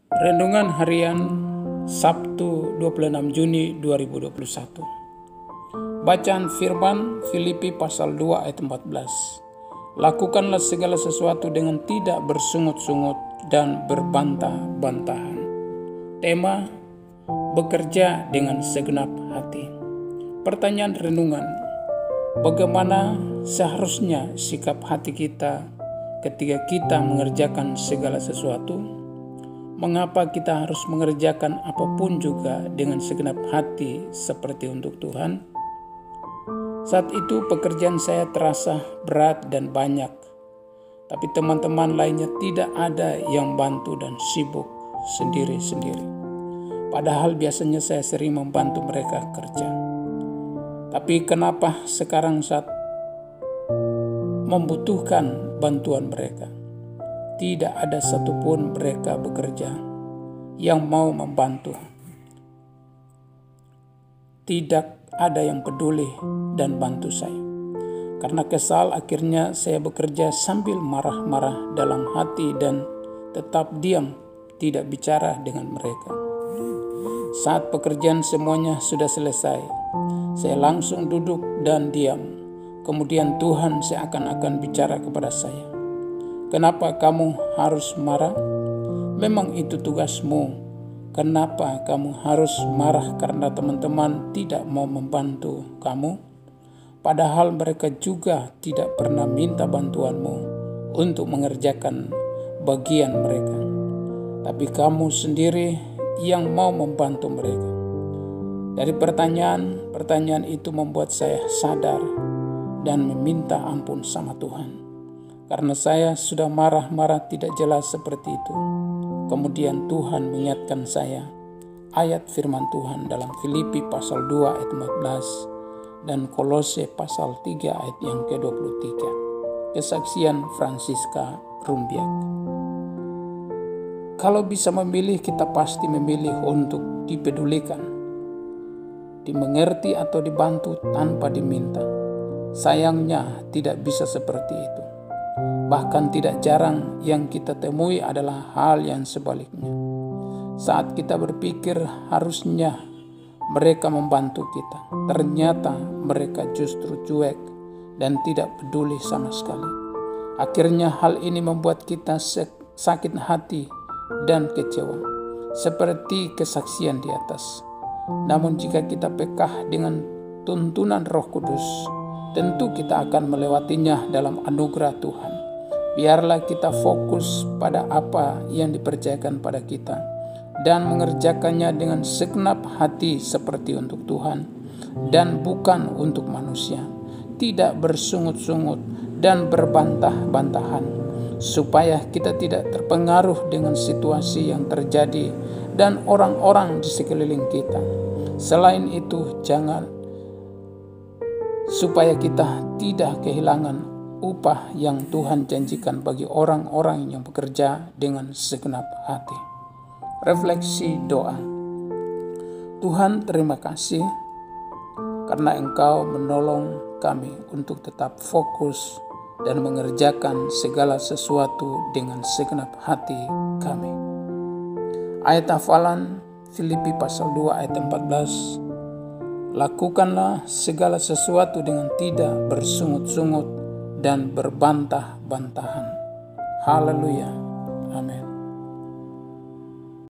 Renungan Harian Sabtu 26 Juni 2021. Bacaan firman Filipi pasal 2 ayat 14. Lakukanlah segala sesuatu dengan tidak bersungut-sungut dan berbantah-bantahan. Tema: bekerja dengan segenap hati. Pertanyaan renungan: bagaimana seharusnya sikap hati kita ketika kita mengerjakan segala sesuatu? Mengapa kita harus mengerjakan apapun juga dengan segenap hati seperti untuk Tuhan? Saat itu pekerjaan saya terasa berat dan banyak, tapi teman-teman lainnya tidak ada yang bantu dan sibuk sendiri-sendiri. Padahal biasanya saya sering membantu mereka kerja. Tapi kenapa sekarang saat membutuhkan bantuan mereka, tidak ada satupun mereka bekerja yang mau membantu? Tidak ada yang peduli dan bantu saya. Karena kesal, akhirnya saya bekerja sambil marah-marah dalam hati dan tetap diam, tidak bicara dengan mereka. Saat pekerjaan semuanya sudah selesai, saya langsung duduk dan diam. Kemudian Tuhan seakan-akan bicara kepada saya. Kenapa kamu harus marah? Memang itu tugasmu. Kenapa kamu harus marah karena teman-teman tidak mau membantu kamu? Padahal mereka juga tidak pernah minta bantuanmu untuk mengerjakan bagian mereka. Tapi kamu sendiri yang mau membantu mereka. Dari pertanyaan itu membuat saya sadar dan meminta ampun sama Tuhan. Karena saya sudah marah-marah tidak jelas seperti itu. Kemudian Tuhan mengingatkan saya ayat firman Tuhan dalam Filipi pasal 2 ayat 14 dan Kolose pasal 3 ayat yang ke-23. Kesaksian Francisca Rumbiak. Kalau bisa memilih, kita pasti memilih untuk dipedulikan, dimengerti atau dibantu tanpa diminta. Sayangnya tidak bisa seperti itu. Bahkan tidak jarang yang kita temui adalah hal yang sebaliknya. Saat kita berpikir harusnya mereka membantu kita, ternyata mereka justru cuek dan tidak peduli sama sekali. Akhirnya hal ini membuat kita sakit hati dan kecewa, seperti kesaksian di atas. Namun jika kita peka dengan tuntunan Roh Kudus, tentu kita akan melewatinya dalam anugerah Tuhan. Biarlah kita fokus pada apa yang dipercayakan pada kita dan mengerjakannya dengan segenap hati seperti untuk Tuhan dan bukan untuk manusia. Tidak bersungut-sungut dan berbantah-bantahan, supaya kita tidak terpengaruh dengan situasi yang terjadi dan orang-orang di sekeliling kita. Selain itu, supaya kita tidak kehilangan upah yang Tuhan janjikan bagi orang-orang yang bekerja dengan segenap hati. Refleksi doa. Tuhan, terima kasih karena Engkau menolong kami untuk tetap fokus dan mengerjakan segala sesuatu dengan segenap hati kami. Ayat hafalan Filipi pasal 2 ayat 14. Lakukanlah segala sesuatu dengan tidak bersungut-sungut dan berbantah-bantahan. Haleluya. Amin.